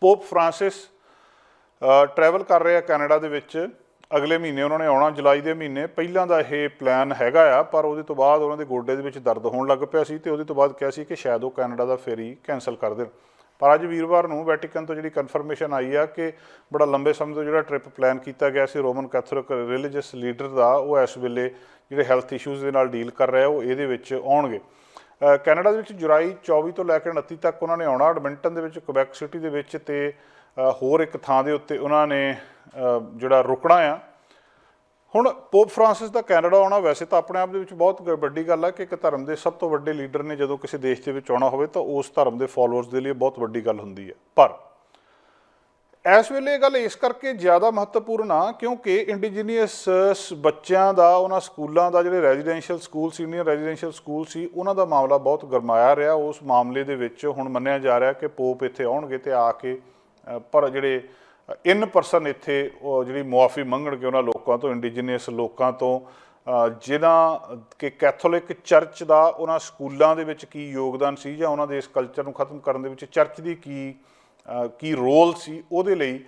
Pope Francis travel कर रहे हैं कैनेडा ਦੇ ਵਿੱਚ ਅਗਲੇ ਮਹੀਨੇ ਉਹਨਾਂ ਨੇ ਆਉਣਾ ਜੁਲਾਈ ਦੇ ਮਹੀਨੇ ਪਹਿਲਾਂ ਦਾ ਇਹ ਪਲਾਨ ਹੈਗਾ ਆ ਪਰ ਉਹਦੇ ਤੋਂ ਬਾਅਦ ਉਹਨਾਂ ਦੇ ਗੋਡੇ ਦੇ ਵਿੱਚ ਦਰਦ ਹੋਣ ਲੱਗ ਪਿਆ ਸੀ ਤੇ ਉਹਦੇ ਤੋਂ ਬਾਅਦ ਕਿਹਾ ਸੀ ਕਿ ਸ਼ਾਇਦ ਉਹ ਕੈਨੇਡਾ ਦਾ ਫੇਰੀ ਕੈਂਸਲ ਕਰ ਦੇਣ ਪਰ ਅੱਜ ਵੀਰਵਾਰ ਨੂੰ ਵੈਟੀਕਨ ਤੋਂ ਜਿਹੜੀ ਕਨਫਰਮੇਸ਼ਨ ਆਈ ਆ ਕਿ ਬੜਾ ਲੰਬੇ ਸਮੇਂ ਤੋਂ ਜਿਹੜਾ ਟ੍ਰਿਪ ਪਲਾਨ ਕੀਤਾ ਗਿਆ ਸੀ ਰੋਮਨ ਕੈਥੋਲਿਕ ਰਿਲੀਜੀਅਸ ਲੀਡਰ ਦਾ ਉਹ ਇਸ ਵੇਲੇ ਜਿਹੜੇ ਹੈਲਥ ਇਸ਼ੂਜ਼ ਦੇ ਨਾਲ ਡੀਲ ਕਰ ਰਿਹਾ ਉਹ ਇਹਦੇ ਵਿੱਚ ਆਉਣਗੇ ਕੈਨੇਡਾ ਦੇ ਵਿੱਚ ਜੁਲਾਈ 24 ਤੋਂ ਲੈ ਕੇ 29 ਤੱਕ ਉਹਨਾਂ ਨੇ ਆਉਣਾ ਐਡਮਿੰਟਨ ਦੇ ਵਿੱਚ ਕੁਬੈਕ ਸਿਟੀ ਦੇ ਵਿੱਚ ਤੇ ਹੋਰ ਇੱਕ ਥਾਂ ਦੇ ਉੱਤੇ ਉਹਨਾਂ ਨੇ ਜਿਹੜਾ ਰੁਕਣਾ ਆ ਹੁਣ ਪੋਪ ਫਰਾਂਸਿਸ ਦਾ ਕੈਨੇਡਾ ਆਉਣਾ ਵੈਸੇ ਤਾਂ ਆਪਣੇ ਆਪ ਦੇ ਵਿੱਚ ਬਹੁਤ ਵੱਡੀ ਗੱਲ ਹੈ ਕਿ ਇੱਕ ਧਰਮ ਦੇ ਸਭ ਤੋਂ ਵੱਡੇ ਲੀਡਰ ਨੇ ਜਦੋਂ ਕਿਸੇ ਦੇਸ਼ ਦੇ ਵਿੱਚ ਆਉਣਾ ਹੋਵੇ ਤਾਂ ਉਸ ਧਰਮ ਦੇ ਫੋਲੋਅਰਸ ਦੇ ਲਈ ਬਹੁਤ ਵੱਡੀ ਗੱਲ ਹੁੰਦੀ ਹੈ ਪਰ ਇਸ ਵੇਲੇ ਇਹ ਗੱਲ ਇਸ ਕਰਕੇ ਜ਼ਿਆਦਾ ਮਹੱਤਵਪੂਰਨ ਆ ਕਿਉਂਕਿ ਇੰਡੀਜੀਨੀਅਸ ਬੱਚਿਆਂ ਦਾ ਉਹਨਾਂ ਸਕੂਲਾਂ ਦਾ ਜਿਹੜੇ residential school senior residential school ਸੀ ਉਹਨਾਂ ਦਾ ਮਾਮਲਾ ਬਹੁਤ ਗਰਮਾਇਆ ਰਿਹਾ ਉਸ ਮਾਮਲੇ ਦੇ ਵਿੱਚ ਹੁਣ ਮੰਨਿਆ ਜਾ ਰਿਹਾ ਕਿ ਪੋਪ ਇੱਥੇ ਆਉਣਗੇ ਤੇ ਆ ਕੇ ਪਰ ਜਿਹੜੇ ਇਨ ਪਰਸਨ ਇੱਥੇ ਉਹ ਜਿਹੜੀ ਮੁਆਫੀ ਮੰਗਣਗੇ ਉਹਨਾਂ ਲੋਕਾਂ ਤੋਂ ਇੰਡੀਜੀਨੀਅਸ ਲੋਕਾਂ ਤੋਂ ਜਿਨ੍ਹਾਂ ਕਿ ਕੈਥੋਲਿਕ ਚਰਚ ਦਾ ਉਹਨਾਂ ਸਕੂਲਾਂ ਦੇ ਵਿੱਚ ਕੀ ਯੋਗਦਾਨ ਸੀ ਜਾਂ ਉਹਨਾਂ ਦੇ ਇਸ ਕਲਚਰ ਨੂੰ ਖਤਮ ਕਰਨ ਦੇ ਵਿੱਚ ਚਰਚ ਦੀ ਕੀ ਰੋਲ ਸੀ ਉਹਦੇ ਲਈ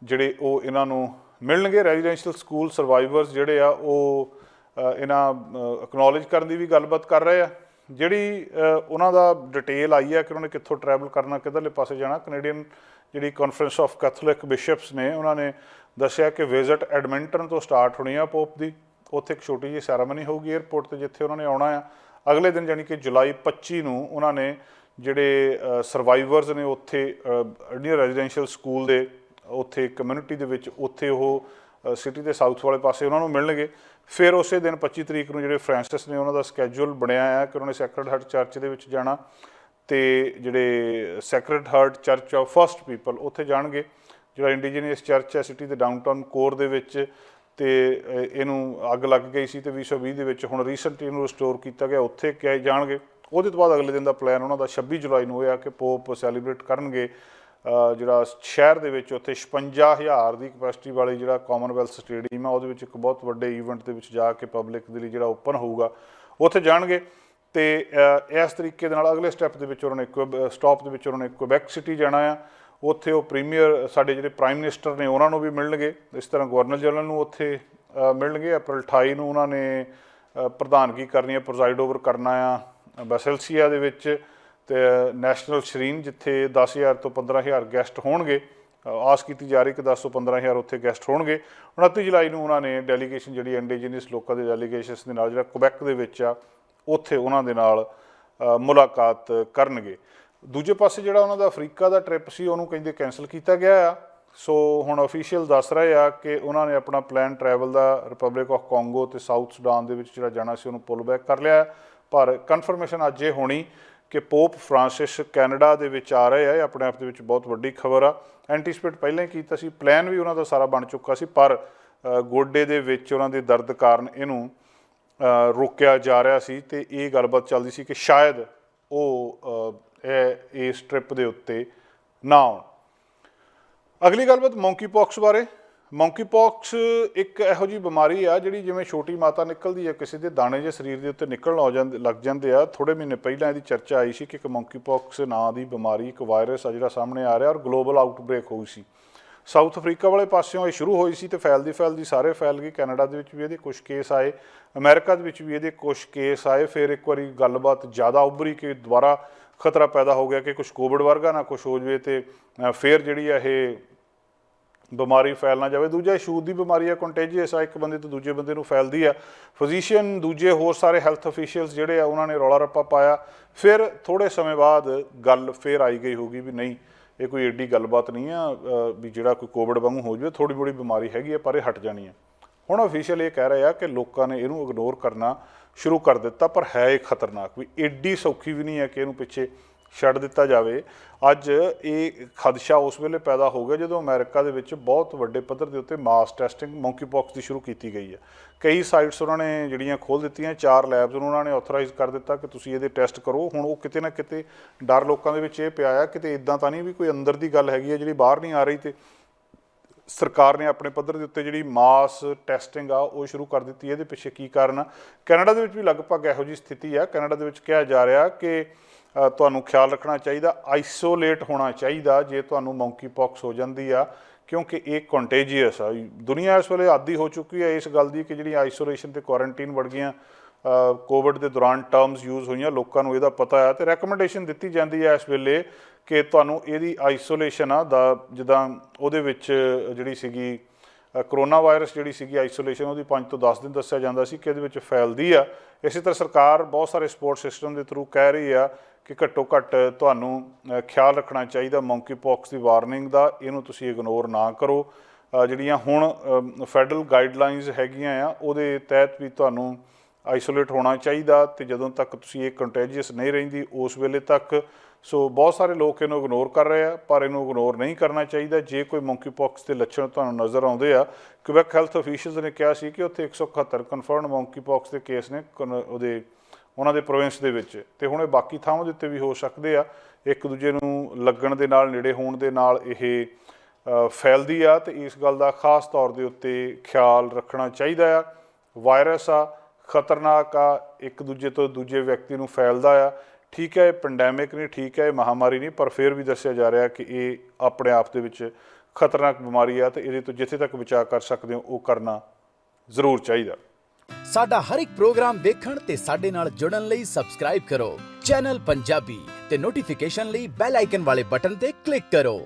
ਜਿਹੜੇ ਉਹ ਇਹਨਾਂ ਨੂੰ ਮਿਲਣਗੇ ਰੈਜ਼ੀਡੈਂਸ਼ੀਅਲ ਸਕੂਲ ਸਰਵਾਈਵਰਸ ਜਿਹੜੇ ਆ ਉਹ ਇਹਨਾਂ ਐਕਨੋਲੇਜ ਕਰਨ ਦੀ ਵੀ ਗੱਲਬਾਤ ਕਰ ਰਹੇ ਆ ਜਿਹੜੀ ਉਹਨਾਂ ਦਾ ਡਿਟੇਲ ਆਈ ਹੈ ਕਿ ਉਹਨਾਂ ਨੇ ਕਿੱਥੋਂ ਟਰੈਵਲ ਕਰਨਾ ਕਿੱਧਰਲੇ ਪਾਸੇ ਜਾਣਾ ਕੈਨੇਡੀਅਨ ਜਿਹੜੀ ਕਾਨਫਰੰਸ ਆਫ ਕੈਥੋਲਿਕ ਬਿਸ਼ਪਸ ਨੇ ਉਹਨਾਂ ਨੇ ਦੱਸਿਆ ਕਿ ਵਿਜ਼ਿਟ ਐਡਮਿੰਟਨ ਤੋਂ ਸਟਾਰਟ ਹੋਣੀ ਆ ਪੋਪ ਦੀ ਉੱਥੇ ਇੱਕ ਛੋਟੀ ਜਿਹੀ ਸੈਰਾਮਨੀ ਹੋਊਗੀ ਏਅਰਪੋਰਟ 'ਤੇ ਜਿੱਥੇ ਉਹਨਾਂ ਨੇ ਆਉਣਾ ਆ ਅਗਲੇ ਦਿਨ ਯਾਨੀ ਕਿ ਜੁਲਾਈ 25 ਨੂੰ ਉਹਨਾਂ ਨੇ ਜਿਹੜੇ ਸਰਵਾਈਵਰਸ ਨੇ ਉੱਥੇ ਇੰਡੀਅਨ ਰੈਜ਼ੀਡੈਂਸ਼ੀਅਲ ਸਕੂਲ ਦੇ ਉੱਥੇ ਕਮਿਊਨਿਟੀ ਦੇ ਵਿੱਚ ਉੱਥੇ ਉਹ ਸਿਟੀ ਦੇ ਸਾਊਥ ਵਾਲੇ ਪਾਸੇ ਉਹਨਾਂ ਨੂੰ ਮਿਲਣਗੇ ਫਿਰ ਉਸੇ ਦਿਨ 25 ਤਰੀਕ ਨੂੰ ਜਿਹੜੇ ਫ੍ਰਾਂਸਿਸ ਨੇ ਉਹਨਾਂ ਦਾ ਸਕੈਜੂਲ ਬਣਿਆ ਆ ਕਿ ਉਹਨਾਂ ਨੇ ਸੈਕਰਡ ਹਾਰਟ ਚਰਚ ਦੇ ਵਿੱਚ ਜਾਣਾ ਤੇ ਜਿਹੜੇ sacred heart church of first people ਉੱਥੇ ਜਾਣਗੇ ਜਿਹੜਾ ਇੰਡੀਜੀਨੀਅਸ ਚਰਚ ਹੈ ਸਿਟੀ ਦੇ ਡਾਊਨਟਾਊਨ ਕੋਰ ਦੇ ਵਿੱਚ ਤੇ ਇਹਨੂੰ ਅੱਗ ਲੱਗ ਗਈ ਸੀ ਤੇ 2020 ਦੇ ਵਿੱਚ ਹੁਣ ਰੀਸੈਂਟਲੀ ਇਹਨੂੰ ਰਿਸਟੋਰ ਕੀਤਾ ਗਿਆ ਉੱਥੇ ਕਿਹਾ ਜਾਣਗੇ ਉਹਦੇ ਤੋਂ ਬਾਅਦ ਅਗਲੇ ਦਿਨ ਦਾ ਪਲਾਨ ਉਹਨਾਂ ਦਾ 26 ਜੁਲਾਈ ਨੂੰ ਹੋਇਆ ਕਿ ਪੋਪ ਸੈਲੀਬ੍ਰੇਟ ਕਰਨਗੇ ਜਿਹੜਾ ਸ਼ਹਿਰ ਦੇ ਵਿੱਚ ਉੱਥੇ 56,000 ਦੀ ਕਪੈਸਿਟੀ ਵਾਲੀ ਜਿਹੜਾ ਕਾਮਨਵੈਲਥ ਸਟੇਡੀਅਮ ਆ ਉਹਦੇ ਵਿੱਚ ਇੱਕ ਬਹੁਤ ਵੱਡੇ ਈਵੈਂਟ ਦੇ ਵਿੱਚ ਜਾ ਕੇ ਪਬਲਿਕ ਦੇ ਲਈ ਜਿਹੜਾ ਓਪਨ ਹੋਊਗਾ ਉੱਥੇ ਜਾਣਗੇ ਤੇ ਇਸ ਤਰੀਕੇ ਦੇ ਨਾਲ ਅਗਲੇ ਸਟੈਪ ਦੇ ਵਿੱਚ ਉਹਨਾਂ ਨੇ ਸਟਾਪ ਦੇ ਵਿੱਚ ਉਹਨਾਂ ਨੇ ਕੁਬੈਕ ਸਿਟੀ ਜਾਣਾ ਆ ਉੱਥੇ ਉਹ ਪ੍ਰੀਮੀਅਰ ਸਾਡੇ ਜਿਹੜੇ ਪ੍ਰਾਈਮ ਮਿਨਿਸਟਰ ਨੇ ਉਹਨਾਂ ਨੂੰ ਵੀ ਮਿਲਣਗੇ ਇਸ ਤਰ੍ਹਾਂ ਗਵਰਨਰ ਜਨਰਲ ਨੂੰ ਉੱਥੇ ਮਿਲਣਗੇ ਅਪ੍ਰੈਲ 28 ਨੂੰ ਉਹਨਾਂ ਨੇ ਪ੍ਰਧਾਨਗੀ ਕਰਨੀ ਹੈ ਪ੍ਰੋਜ਼ਾਈਡ ਓਵਰ ਕਰਨਾ ਆ ਬੈਸਲਸੀਆ ਦੇ ਵਿੱਚ ਤੇ ਨੈਸ਼ਨਲ ਸ਼ਰੀਨ ਜਿੱਥੇ 10,000 ਤੋਂ 15,000 ਗੈਸਟ ਹੋਣਗੇ ਆਸ ਕੀਤੀ ਜਾ ਰਹੀ ਕਿ 10 ਤੋਂ 15,000 ਉੱਥੇ ਗੈਸਟ ਹੋਣਗੇ 29 ਜੁਲਾਈ ਨੂੰ ਉਹਨਾਂ ਨੇ ਡੈਲੀਗੇਸ਼ਨ ਜਿਹੜੀ ਇੰਡੀਜੀਨੀਅਸ ਲੋਕਾਂ ਦੇ ਡੈਲੀਗੇਸ਼ਨਸ ਦੇ ਨਾਲ ਜਿਹੜਾ ਕੁਬੈਕ ਦੇ ਵਿੱਚ ਆ ਉੱਥੇ ਉਹਨਾਂ ਦੇ ਨਾਲ ਮੁਲਾਕਾਤ ਕਰਨਗੇ ਦੂਜੇ ਪਾਸੇ ਜਿਹੜਾ ਉਹਨਾਂ ਦਾ ਅਫਰੀਕਾ ਦਾ ਟ੍ਰਿਪ ਸੀ ਉਹਨੂੰ ਕਹਿੰਦੇ ਕੈਂਸਲ ਕੀਤਾ ਗਿਆ ਆ ਸੋ ਹੁਣ ਅਫੀਸ਼ੀਅਲ ਦੱਸ ਰਹੇ ਆ ਕਿ ਉਹਨਾਂ ਨੇ ਆਪਣਾ plan travel the republic of Congo ਤੇ ਸਾਊਥ ਸੁਡਾਨ ਦੇ ਵਿੱਚ ਜਿਹੜਾ ਜਾਣਾ ਸੀ ਉਹਨੂੰ ਪੁੱਲ ਬੈਕ ਕਰ ਲਿਆ ਪਰ ਕਨਫਰਮੇਸ਼ਨ ਅੱਜ ਇਹ ਹੋਣੀ ਕਿ ਪੋਪ ਫਰਾਂਸਿਸ ਕੈਨੇਡਾ ਦੇ ਵਿੱਚ ਆ ਰਹੇ ਆ ਆਪਣੇ ਆਪ ਦੇ ਵਿੱਚ ਬਹੁਤ ਵੱਡੀ ਖਬਰ ਆ ਐਂਟੀਸਪੇਟ ਪਹਿਲਾਂ ਹੀ ਕੀਤਾ ਸੀ ਪਲਾਨ ਵੀ ਉਹਨਾਂ ਦਾ ਸਾਰਾ ਬਣ ਚੁੱਕਾ ਸੀ ਪਰ ਗੋਡੇ ਦੇ ਵਿੱਚ ਉਹਨਾਂ ਦੇ ਦਰਦ ਕਾਰਨ ਇਹਨੂੰ ਰੋਕਿਆ ਜਾ ਰਿਹਾ ਸੀ ਤੇ ਇਹ ਗੱਲਬਾਤ ਚੱਲਦੀ ਸੀ ਕਿ ਸ਼ਾਇਦ ਉਹ ਇਸ ਟ੍ਰਿਪ ਦੇ ਉੱਤੇ ਨਾ ਆਉਣ ਅਗਲੀ ਗੱਲਬਾਤ ਮੌਂਕੀ ਪੌਕਸ ਬਾਰੇ ਮੌਂਕੀ ਪੌਕਸ ਇੱਕ ਇਹੋ ਜਿਹੀ ਬਿਮਾਰੀ ਆ ਜਿਹੜੀ ਜਿਵੇਂ ਛੋਟੀ ਮਾਤਾ ਨਿਕਲਦੀ ਆ ਕਿਸੇ ਦੇ ਦਾਣੇ ਜਿਹੇ ਸਰੀਰ ਦੇ ਉੱਤੇ ਨਿਕਲਣ ਲੱਗ ਜਾਂਦੇ ਆ ਥੋੜ੍ਹੇ ਮਹੀਨੇ ਪਹਿਲਾਂ ਇਹਦੀ ਚਰਚਾ ਆਈ ਸੀ ਕਿ ਇੱਕ ਮੌਂਕੀ ਪੌਕਸ ਨਾਂ ਦੀ ਬਿਮਾਰੀ ਇੱਕ ਵਾਇਰਸ ਆ ਜਿਹੜਾ ਸਾਹਮਣੇ ਆ ਰਿਹਾ ਔਰ ਗਲੋਬਲ ਆਊਟਬ੍ਰੇਕ ਹੋਈ ਸੀ ਸਾਊਥ ਅਫਰੀਕਾ ਵਾਲੇ ਪਾਸਿਓਂ ਇਹ ਸ਼ੁਰੂ ਹੋਈ ਸੀ ਤੇ ਫੈਲਦੀ ਸਾਰੇ ਫੈਲ ਗਈ ਕੈਨੇਡਾ ਦੇ ਵਿੱਚ ਵੀ ਇਹਦੇ ਕੁਛ ਕੇਸ ਆਏ ਅਮਰੀਕਾ ਦੇ ਵਿੱਚ ਵੀ ਇਹਦੇ ਕੁਛ ਕੇਸ ਆਏ ਫਿਰ ਇੱਕ ਵਾਰੀ ਗੱਲਬਾਤ ਜ਼ਿਆਦਾ ਉੱਭਰੀ ਕਿ ਦੁਬਾਰਾ ਖਤਰਾ ਪੈਦਾ ਹੋ ਗਿਆ ਕਿ ਕੁਛ ਕੋਵਿਡ ਵਰਗਾ ਨਾ ਕੁਛ ਹੋ ਜਾਵੇ ਤੇ ਫਿਰ ਜਿਹੜੀ ਆ ਇਹ ਬਿਮਾਰੀ ਫੈਲ ਨਾ ਜਾਵੇ ਦੂਜਾ ਛੂਤ ਦੀ ਬਿਮਾਰੀ ਆ ਕੰਟੇਜੀਅਸ ਆ ਇੱਕ ਬੰਦੇ ਤੋਂ ਦੂਜੇ ਬੰਦੇ ਨੂੰ ਫੈਲਦੀ ਆ ਫਿਜ਼ੀਸ਼ੀਅਨ ਦੂਜੇ ਹੋਰ ਸਾਰੇ ਹੈਲਥ ਅਫੀਸ਼ੀਅਲਸ ਜਿਹੜੇ ਆ ਉਹਨਾਂ ਨੇ ਰੌਲਾ ਰੱਪਾ ਪਾਇਆ ਫਿਰ ਥੋੜ੍ਹੇ ਸਮੇਂ ਬਾਅਦ ਗੱਲ ਫਿਰ ਆਈ ਗਈ ਹੋਊਗੀ ਵੀ ਨਹੀਂ ਇਹ ਕੋਈ ਐਡੀ ਗੱਲਬਾਤ ਨਹੀਂ ਆ ਵੀ ਜਿਹੜਾ ਕੋਈ ਕੋਵਿਡ ਵਾਂਗੂ ਹੋ ਜਾਵੇ ਥੋੜ੍ਹੀ ਬੜੀ ਬਿਮਾਰੀ ਹੈਗੀ ਆ ਪਰ ਇਹ ਹਟ ਜਾਣੀ ਆ ਹੁਣ ਅਫੀਸ਼ੀਅਲ ਇਹ ਕਹਿ ਰਹੇ ਆ ਕਿ ਲੋਕਾਂ ਨੇ ਇਹਨੂੰ ਇਗਨੋਰ ਕਰਨਾ ਸ਼ੁਰੂ ਕਰ ਦਿੱਤਾ ਪਰ ਹੈ ਇਹ ਖਤਰਨਾਕ ਵੀ ਐਡੀ ਸੌਖੀ ਵੀ ਨਹੀਂ ਹੈ ਕਿ ਇਹਨੂੰ ਪਿੱਛੇ ਛੱਡ ਦਿੱਤਾ ਜਾਵੇ ਅੱਜ ਇਹ ਖਦਸ਼ਾ ਉਸ ਵੇਲੇ ਪੈਦਾ ਹੋ ਗਿਆ ਜਦੋਂ ਅਮਰੀਕਾ ਦੇ ਵਿੱਚ ਬਹੁਤ ਵੱਡੇ ਪੱਧਰ ਦੇ ਉੱਤੇ ਮਾਸ ਟੈਸਟਿੰਗ ਮੌਂਕੀ ਪੌਕਸ ਦੀ ਸ਼ੁਰੂ ਕੀਤੀ ਗਈ ਹੈ ਕਈ ਸਾਈਟਸ ਉਹਨਾਂ ਨੇ ਜਿਹੜੀਆਂ ਖੋਲ੍ਹ ਦਿੱਤੀਆਂ 4 ਲੈਬਸ ਨੂੰ ਉਹਨਾਂ ਨੇ ਆਥੋਰਾਈਜ਼ ਕਰ ਦਿੱਤਾ ਕਿ ਤੁਸੀਂ ਇਹਦੇ ਟੈਸਟ ਕਰੋ ਹੁਣ ਉਹ ਕਿਤੇ ਨਾ ਕਿਤੇ ਡਰ ਲੋਕਾਂ ਦੇ ਵਿੱਚ ਇਹ ਪਿਆ ਆ ਕਿਤੇ ਇੱਦਾਂ ਤਾਂ ਨਹੀਂ ਵੀ ਕੋਈ ਅੰਦਰ ਦੀ ਗੱਲ ਹੈਗੀ ਹੈ ਜਿਹੜੀ ਬਾਹਰ ਨਹੀਂ ਆ ਰਹੀ ਤੇ ਸਰਕਾਰ ਨੇ ਆਪਣੇ ਪੱਧਰ ਦੇ ਉੱਤੇ ਜਿਹੜੀ ਮਾਸ ਟੈਸਟਿੰਗ ਆ ਉਹ ਸ਼ੁਰੂ ਕਰ ਦਿੱਤੀ ਇਹਦੇ ਪਿੱਛੇ ਕੀ ਕਾਰਨ ਆ ਕੈਨੇਡਾ ਦੇ ਵਿੱਚ ਵੀ ਲਗਭਗ ਇਹੋ ਜਿਹੀ ਸਥਿਤੀ ਆ ਕੈਨੇਡਾ ਦੇ ਵਿੱਚ ਕਿਹਾ ਜਾ ਰਿਹਾ ਕਿ ਤੁਹਾਨੂੰ ਖਿਆਲ ਰੱਖਣਾ ਚਾਹੀਦਾ, ਆਈਸੋਲੇਟ ਹੋਣਾ ਚਾਹੀਦਾ ਜੇ ਤੁਹਾਨੂੰ ਮੰਕੀ ਪੌਕਸ ਹੋ ਜਾਂਦੀ ਆ, ਕਿਉਂਕਿ ਇਹ ਕੰਟੇਜੀਅਸ ਆ। ਦੁਨੀਆ ਇਸ ਵੇਲੇ ਆਦੀ ਹੋ ਚੁੱਕੀ ਹੈ ਇਸ ਗੱਲ ਦੀ ਕਿ ਜਿਹੜੀ ਆਈਸੋਲੇਸ਼ਨ ਤੇ ਕੁਆਰੰਟੀਨ ਵੜ ਗਈਆਂ ਕੋਵਿਡ ਦੇ ਦੌਰਾਨ ਟਰਮਸ ਯੂਜ਼ ਹੋਈਆਂ, ਲੋਕਾਂ ਨੂੰ ਇਹਦਾ ਪਤਾ ਹੈ ਤੇ ਰੈਕਮੈਂਡੇਸ਼ਨ ਦਿੱਤੀ ਜਾਂਦੀ ਹੈ ਇਸ ਵੇਲੇ ਕਿ ਤੁਹਾਨੂੰ ਇਹਦੀ ਆਈਸੋਲੇਸ਼ਨ ਆ ਦਾ, ਜਿੱਦਾਂ ਉਹਦੇ ਵਿੱਚ ਜਿਹੜੀ ਸੀਗੀ ਕਰੋਨਾ ਵਾਇਰਸ ਜਿਹੜੀ ਸੀਗੀ ਆਈਸੋਲੇਸ਼ਨ ਉਹਦੀ 5 ਤੋਂ 10 ਦਿਨ ਦੱਸਿਆ ਜਾਂਦਾ ਸੀ ਕਿ ਇਹਦੇ ਵਿੱਚ ਫੈਲਦੀ ਆ। ਇਸੇ ਤਰ੍ਹਾਂ ਸਰਕਾਰ ਬਹੁਤ ਸਾਰੇ ਸਪੋਰਟ ਸਿਸਟਮ ਦੇ ਥਰੂ ਕਹਿ ਰਹੀ ਆ ਕਿ ਘੱਟੋ ਘੱਟ ਤੁਹਾਨੂੰ ਖਿਆਲ ਰੱਖਣਾ ਚਾਹੀਦਾ ਮੰਕੀ ਪੌਕਸ ਦੀ ਵਾਰਨਿੰਗ ਦਾ, ਇਹਨੂੰ ਤੁਸੀਂ ਇਗਨੋਰ ਨਾ ਕਰੋ। ਜਿਹੜੀਆਂ ਹੁਣ ਫੈਡਰਲ ਗਾਈਡਲਾਈਨਸ ਹੈਗੀਆਂ ਆ ਉਹਦੇ ਤਹਿਤ ਵੀ ਤੁਹਾਨੂੰ ਆਈਸੋਲੇਟ ਹੋਣਾ ਚਾਹੀਦਾ, ਤੇ ਜਦੋਂ ਤੱਕ ਤੁਸੀਂ ਇਹ ਕੰਟੇਜੀਅਸ ਨਹੀਂ ਰਹਿੰਦੀ ਉਸ ਵੇਲੇ ਤੱਕ। ਸੋ ਬਹੁਤ ਸਾਰੇ ਲੋਕ ਇਹਨੂੰ ਇਗਨੋਰ ਕਰ ਰਹੇ ਆ, ਪਰ ਇਹਨੂੰ ਇਗਨੋਰ ਨਹੀਂ ਕਰਨਾ ਚਾਹੀਦਾ। ਜੇ ਕੋਈ ਮੰਕੀ ਪੌਕਸ ਦੇ ਲੱਛਣ ਤੁਹਾਨੂੰ ਨਜ਼ਰ ਆਉਂਦੇ ਆ, ਕਿਊਬੈਕ ਹੈਲਥ ਅਫੀਸ਼ੀਅਲਸ ਨੇ ਕਿਹਾ ਸੀ ਕਿ ਉੱਥੇ 171 ਕਨਫਰਮਡ ਮੰਕੀ ਪੌਕਸ ਦੇ ਕੇਸ ਨੇ ਉਹਨਾਂ ਦੇ ਪ੍ਰੋਵਿੰਸ ਦੇ ਵਿੱਚ, ਤੇ ਹੁਣ ਇਹ ਬਾਕੀ ਥਾਵਾਂ ਦੇ ਉੱਤੇ ਵੀ ਹੋ ਸਕਦੇ ਆ। ਇੱਕ ਦੂਜੇ ਨੂੰ ਲੱਗਣ ਦੇ ਨਾਲ, ਨੇੜੇ ਹੋਣ ਦੇ ਨਾਲ ਇਹ ਫੈਲਦੀ ਆ, ਤੇ ਇਸ ਗੱਲ ਦਾ ਖਾਸ ਤੌਰ ਦੇ ਉੱਤੇ ਖਿਆਲ ਰੱਖਣਾ ਚਾਹੀਦਾ ਆ। ਵਾਇਰਸ ਆ, ਖਤਰਨਾਕ ਆ, ਇੱਕ ਦੂਜੇ ਤੋਂ ਦੂਜੇ ਵਿਅਕਤੀ ਨੂੰ ਫੈਲਦਾ ਆ। ਠੀਕ ਹੈ, ਇਹ ਪੈਂਡੈਮਿਕ ਨਹੀਂ, ਠੀਕ ਹੈ ਇਹ ਮਹਾਮਾਰੀ ਨਹੀਂ, ਪਰ ਫਿਰ ਵੀ ਦੱਸਿਆ ਜਾ ਰਿਹਾ ਕਿ ਇਹ ਆਪਣੇ ਆਪ ਦੇ ਵਿੱਚ ਖਤਰਨਾਕ ਬਿਮਾਰੀ ਆ, ਤੇ ਇਹਦੇ ਤੋਂ ਜਿੱਥੇ ਤੱਕ ਬਚਾਅ ਕਰ ਸਕਦੇ ਹੋ ਉਹ ਕਰਨਾ ਜ਼ਰੂਰ ਚਾਹੀਦਾ। ਸਾਡਾ ਹਰ ਇੱਕ ਪ੍ਰੋਗਰਾਮ ਵੇਖਣ ਤੇ ਸਾਡੇ ਨਾਲ ਜੁੜਨ ਲਈ ਸਬਸਕ੍ਰਾਈਬ ਕਰੋ ਚੈਨਲ ਪੰਜਾਬੀ ਤੇ ਨੋਟੀਫਿਕੇਸ਼ਨ ਲਈ ਬੈਲ ਆਈਕਨ ਵਾਲੇ ਬਟਨ ਤੇ ਕਲਿੱਕ ਕਰੋ।